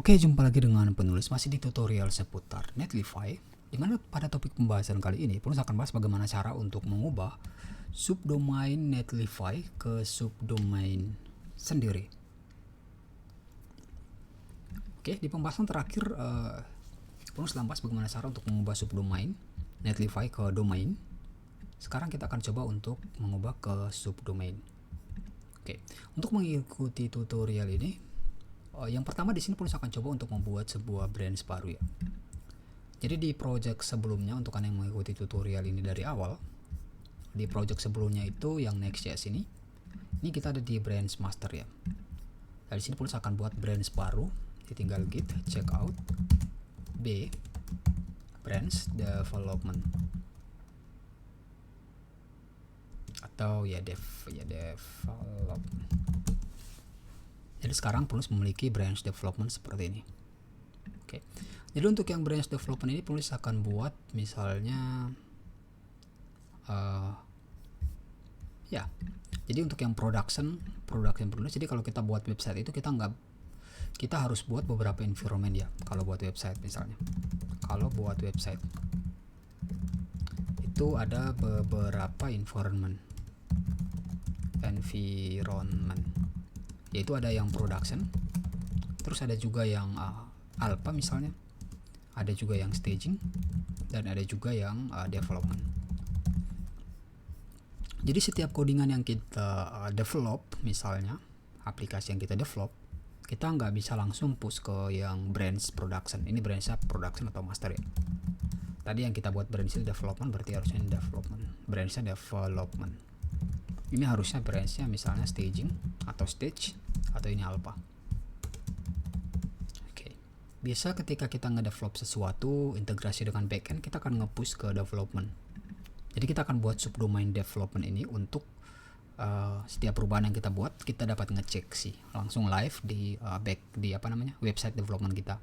Oke, jumpa lagi dengan penulis masih di tutorial seputar Netlify, di mana pada topik pembahasan kali ini penulis akan bahas bagaimana cara untuk mengubah subdomain Netlify ke subdomain sendiri. Oke, di pembahasan terakhir penulis telah bahas bagaimana cara untuk mengubah subdomain Netlify ke domain. Sekarang kita akan coba untuk mengubah ke subdomain. Oke, untuk mengikuti tutorial ini, yang pertama di sini penulis akan coba untuk membuat sebuah branch baru ya. Jadi di project sebelumnya, untuk kalian yang mengikuti tutorial ini dari awal, di project sebelumnya itu yang Next.js ini kita ada di branch master ya. Dari sini penulis akan buat branch baru, tinggal git checkout b branch development atau ya develop. Jadi sekarang penulis memiliki branch development seperti ini. Oke. Jadi untuk yang branch development ini penulis akan buat misalnya ya. Jadi untuk yang production penulis, jadi kalau kita buat website itu kita harus buat beberapa environment ya. Kalau buat website misalnya. Kalau buat website itu ada beberapa environment. Yaitu ada yang production, terus ada juga yang alpha misalnya, ada juga yang staging, dan ada juga yang development. Jadi setiap codingan yang kita develop, misalnya aplikasi yang kita develop, kita nggak bisa langsung push ke yang branch production. Ini branchnya production atau master ya. Tadi yang kita buat branchnya development, berarti harusnya ini development. Branchnya development. Ini harusnya branchnya misalnya staging atau stage, atau ini alpha. Oke. Biasa ketika kita nge-develop sesuatu integrasi dengan backend, kita akan nge-push ke development. Jadi kita akan buat subdomain development ini untuk setiap perubahan yang kita buat, kita dapat ngecek sih langsung live di website development kita.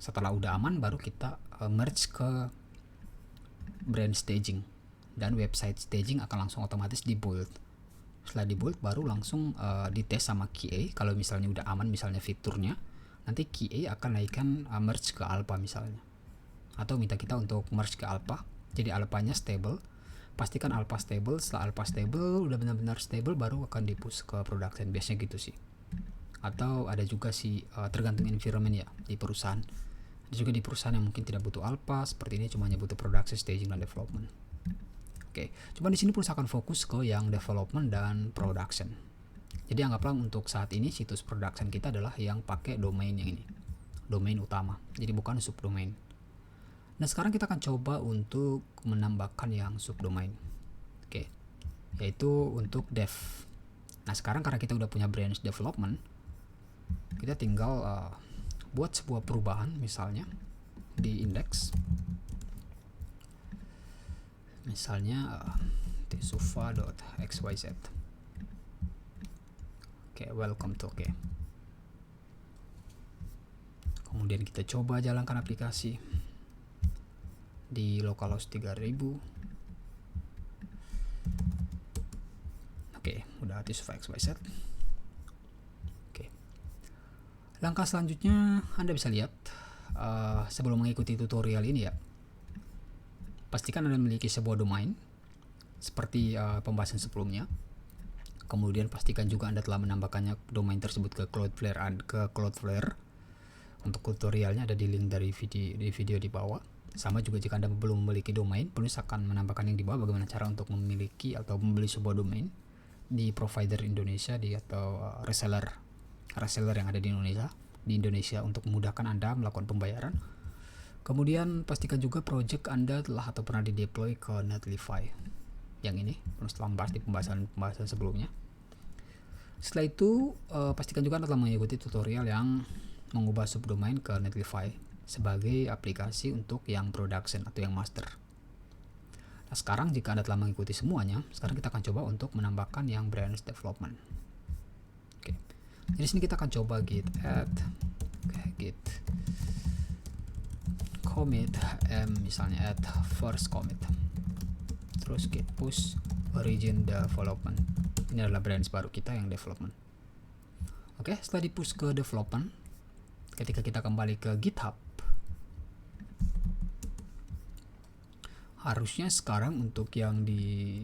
Setelah udah aman, baru kita merge ke branch staging, dan website staging akan langsung otomatis di build. Setelah di build baru langsung dites sama QA. Kalau misalnya udah aman misalnya fiturnya, nanti QA akan naikkan merge ke alpha misalnya, atau minta kita untuk merge ke alpha. Jadi alphanya stable, pastikan alpha stable. Setelah alpha stable udah benar-benar stable, baru akan dipush ke production. Biasanya gitu sih. Atau ada juga sih tergantung environment ya di perusahaan. Ada juga di perusahaan yang mungkin tidak butuh alpha seperti ini, cuma hanya butuh production, staging, dan development. Oke, cuma di sini penulis akan fokus ke yang development dan production. Jadi anggaplah untuk saat ini situs production kita adalah yang pakai domain yang ini, domain utama. Jadi bukan subdomain. Nah sekarang kita akan coba untuk menambahkan yang subdomain. Oke, yaitu untuk dev. Nah sekarang karena kita udah punya branch development, kita tinggal buat sebuah perubahan misalnya di index. Misalnya tsufa.xyz. Oke, welcome to oke. Kemudian kita coba jalankan aplikasi di localhost 3000. Oke, udah tsufa.xyz. Oke. Langkah selanjutnya Anda bisa lihat sebelum mengikuti tutorial ini ya. Pastikan Anda memiliki sebuah domain seperti pembahasan sebelumnya. Kemudian pastikan juga Anda telah menambahkannya domain tersebut ke Cloudflare. Untuk tutorialnya ada di link dari video di bawah. Sama juga jika Anda belum memiliki domain, penulis akan menambahkan yang di bawah bagaimana cara untuk memiliki atau membeli sebuah domain di provider Indonesia atau reseller yang ada di Indonesia untuk memudahkan Anda melakukan pembayaran. Kemudian pastikan juga project Anda telah atau pernah dideploy ke Netlify. Yang ini penulis telah membahas di pembahasan sebelumnya. Setelah itu pastikan juga Anda telah mengikuti tutorial yang mengubah subdomain ke Netlify sebagai aplikasi untuk yang production atau yang master. Nah sekarang jika Anda telah mengikuti semuanya, sekarang kita akan coba untuk menambahkan yang branch development. Oke. Jadi sini kita akan coba git add git commit misalnya add first commit, terus git push origin development. Ini adalah branch baru kita yang development. Oke, setelah di push ke development, ketika kita kembali ke GitHub, harusnya sekarang untuk yang di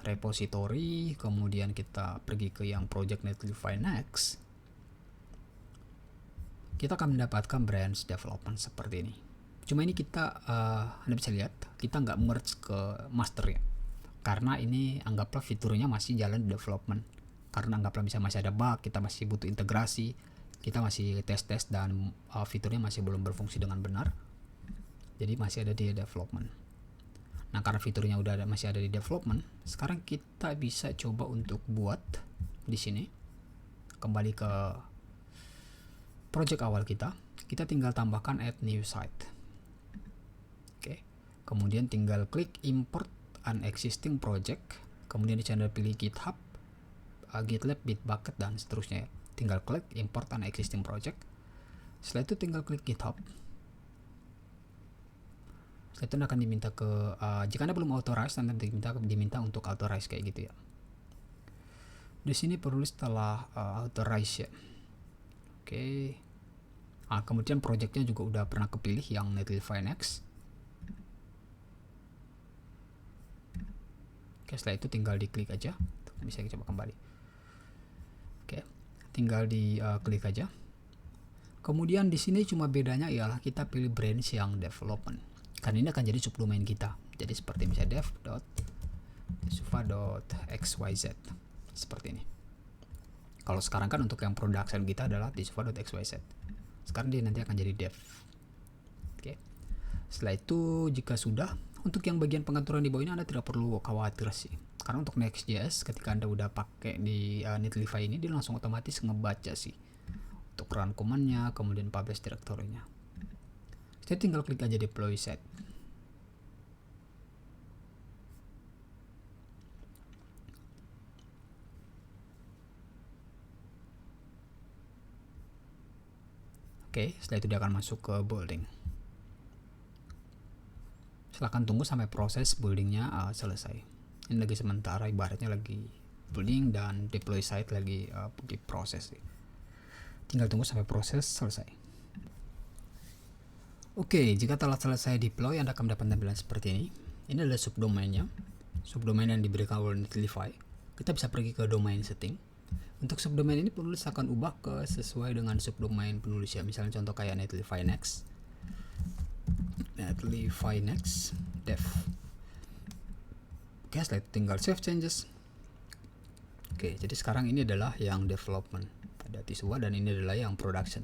repository, kemudian kita pergi ke yang project Netlify Next, kita akan mendapatkan branch development seperti ini. Cuma ini kita Anda bisa lihat kita nggak merge ke master ya, karena ini anggaplah fiturnya masih jalan development, karena anggaplah masih ada bug, kita masih butuh integrasi, kita masih tes dan fiturnya masih belum berfungsi dengan benar, jadi masih ada di development. Nah, karena fiturnya masih ada di development, sekarang kita bisa coba untuk buat di sini, kembali ke project awal kita tinggal tambahkan add new site. Oke. Kemudian tinggal klik import an existing project, kemudian di channel pilih GitHub, GitLab, Bitbucket dan seterusnya. Tinggal klik import an existing project. Setelah itu tinggal klik GitHub. Setelah itu akan diminta ke jika Anda belum authorize, Anda diminta untuk authorize kayak gitu ya. Di sini perlu setelah authorize ya. Oke. Kemudian projectnya juga udah pernah kepilih yang Netlify Next. Oke, setelah itu tinggal diklik aja. Bisa coba kembali. Oke, tinggal diklik aja. Kemudian di sini cuma bedanya ialah kita pilih branch yang development. Karena ini akan jadi subdomain kita. Jadi seperti misalnya dev.desuva.xyz seperti ini. Kalau sekarang kan untuk yang production kita adalah desuva.xyz. Sekarang dia nanti akan jadi dev. Oke. Setelah itu jika sudah, untuk yang bagian pengaturan di bawah ini Anda tidak perlu khawatir sih. Karena untuk Next.js ketika Anda udah pakai di Netlify ini, dia langsung otomatis ngebaca sih untuk run command-nya, kemudian publish directory-nya. Saya tinggal klik aja deploy set. Oke, setelah itu dia akan masuk ke building. Silahkan tunggu sampai proses buildingnya selesai. Ini lagi sementara, ibaratnya lagi building dan deploy site lagi diproses. Tinggal tunggu sampai proses selesai. Oke, jika telah selesai deploy, Anda akan mendapat tampilan seperti ini. Ini adalah subdomainnya, subdomain yang diberikan oleh Netlify. Kita bisa pergi ke domain setting. Untuk subdomain ini penulis akan ubah ke sesuai dengan subdomain penulis ya. Misalnya contoh kayak Netlify Next, Netlify Next dev. Oke, setelah itu tinggal save changes. Oke, jadi sekarang ini adalah yang development pada Tisua dan ini adalah yang production.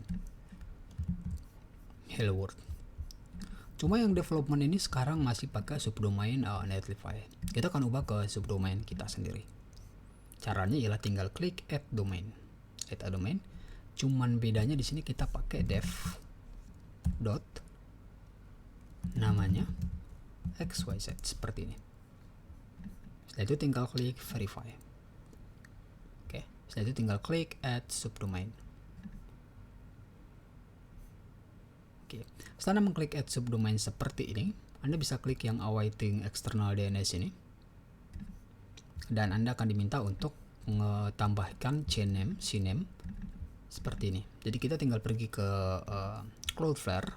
Hello world. Cuma yang development ini sekarang masih pakai subdomain Netlify. Kita akan ubah ke subdomain kita sendiri. Caranya ialah tinggal klik add domain. Add a domain. Cuman bedanya di sini kita pakai dev dot namanya xyz seperti ini. Setelah itu tinggal klik verify. Oke, setelah itu tinggal klik add subdomain. Oke, setelah Anda mengklik add subdomain seperti ini, Anda bisa klik yang awaiting external DNS ini. Dan Anda akan diminta untuk menambahkan cname seperti ini. Jadi kita tinggal pergi ke Cloudflare,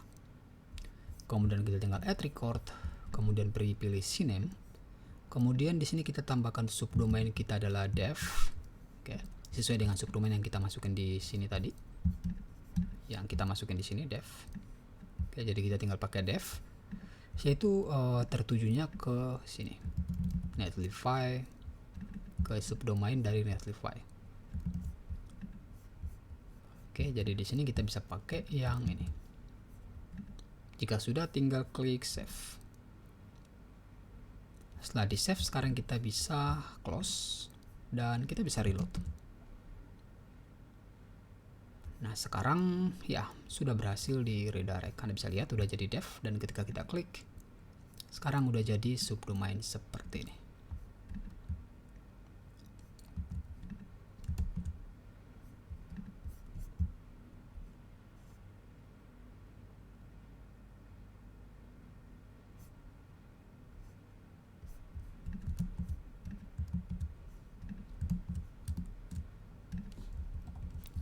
kemudian kita tinggal add record, kemudian pilih cname, kemudian di sini kita tambahkan subdomain kita adalah dev. Oke, sesuai dengan subdomain yang kita masukin di sini tadi. Yang kita masukin di sini dev. Oke, jadi kita tinggal pakai dev. Yaitu tertujunya ke sini. Netlify, ke subdomain dari Netlify. Oke, jadi di sini kita bisa pakai yang ini. Jika sudah, tinggal klik save. Setelah di save, sekarang kita bisa close dan kita bisa reload. Nah, sekarang ya sudah berhasil di redirect. Anda bisa lihat udah jadi dev dan ketika kita klik, sekarang udah jadi subdomain seperti ini.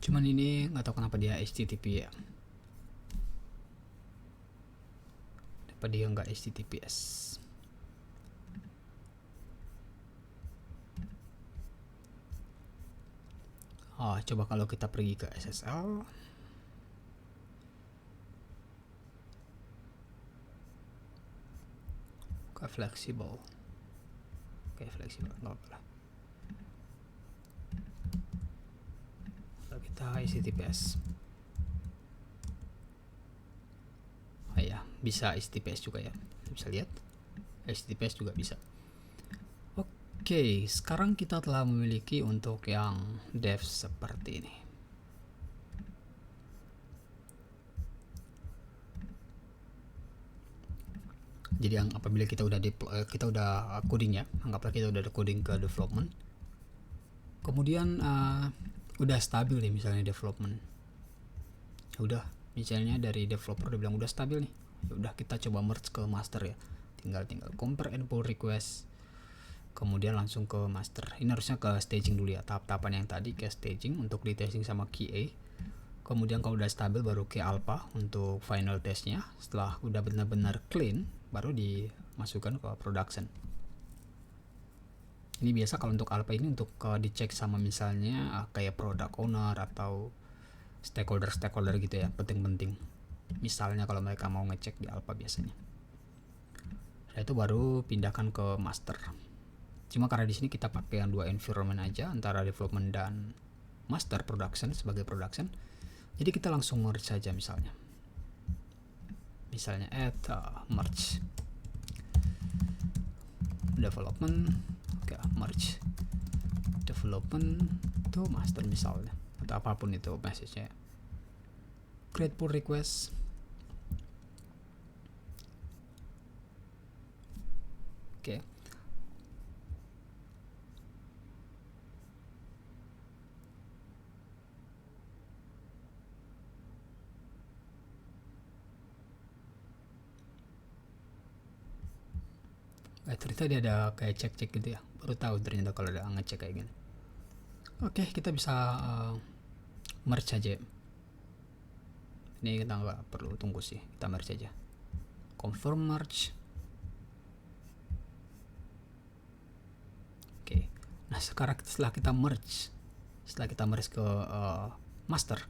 Cuman ini nggak tahu kenapa dia HTTP ya. Kenapa dia nggak HTTPS? Coba kalau kita pergi ke SSL. Ke fleksibel. Oke, fleksibel nggak apa-apa. Kalau kita HTTPS. Ya, bisa HTTPS juga ya. Bisa lihat. HTTPS juga bisa. Oke, sekarang kita telah memiliki untuk yang dev seperti ini. Jadi yang apabila kita udah coding ya, anggaplah kita udah ada coding ke development. Kemudian udah stabil nih misalnya development. Udah, misalnya dari developer udah bilang udah stabil nih. Udah kita coba merge ke master ya. Tinggal compare and pull request. Kemudian langsung ke master. Ini harusnya ke staging dulu ya, tahap-tahapan yang tadi ke staging untuk di testing sama QA. Kemudian kalau udah stabil baru ke alpha untuk final testnya. Setelah udah benar-benar clean baru dimasukkan ke production. Ini biasa kalau untuk alpha ini untuk dicek sama misalnya kayak product owner atau stakeholder gitu ya, penting-penting. Misalnya kalau mereka mau ngecek di alpha biasanya. Setelah itu baru pindahkan ke master. Cuma karena di sini kita pakai yang dua environment aja antara development dan master production sebagai production. Jadi kita langsung merge saja misalnya. Misalnya add merge development, merge development to master misalnya, atau apapun itu message-nya. Create pull request. Oke. Ternyata dia ada kayak cek-cek gitu ya, baru tahu ternyata kalau ada ngecek kayak gini. Oke, kita bisa merge aja. Ini kita nggak perlu tunggu sih, kita merge aja. Confirm merge. Oke, nah sekarang setelah kita merge ke master,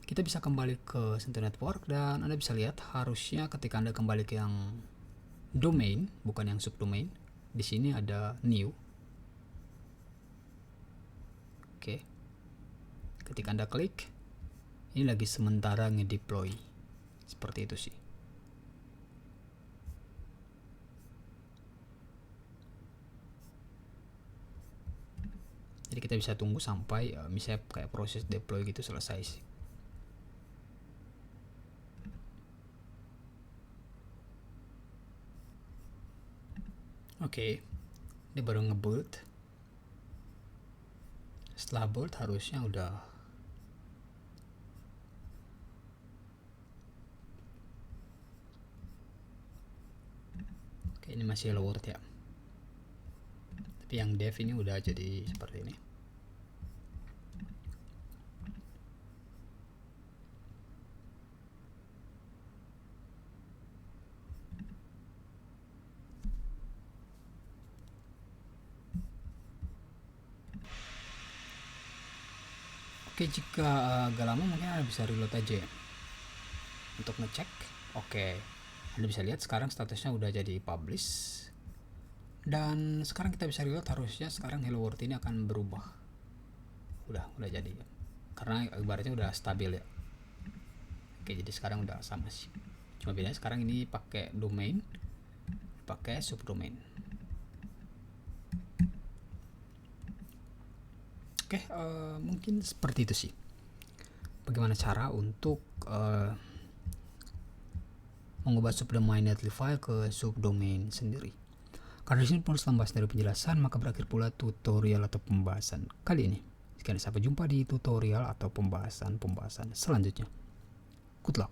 kita bisa kembali ke Sentry Network dan Anda bisa lihat harusnya ketika Anda kembali ke yang domain, bukan yang subdomain, di sini ada new. Oke. Ketika Anda klik, ini lagi sementara ngedeploy. Seperti itu sih. Jadi kita bisa tunggu sampai misalnya kayak proses deploy gitu selesai sih. Oke, ini baru nge-boot. Setelah boot harusnya udah oke, ini masih hello world ya. Tapi yang dev ini udah jadi seperti ini. Oke, jika agak lama mungkin Anda bisa reload aja ya untuk ngecek. Oke, Anda bisa lihat sekarang statusnya udah jadi publish. Dan sekarang kita bisa reload, harusnya sekarang hello world ini akan berubah. Udah jadi ya. Karena ibaratnya udah stabil ya. Oke, jadi sekarang udah sama sih. Cuma bedanya sekarang ini pakai domain, pakai subdomain. Oke, mungkin seperti itu sih. Bagaimana cara untuk mengubah subdomain Netlify file ke subdomain sendiri. Karena disini perlu tambahkan dari penjelasan, maka berakhir pula tutorial atau pembahasan kali ini. Sekian, sampai jumpa di tutorial atau pembahasan selanjutnya. Good luck.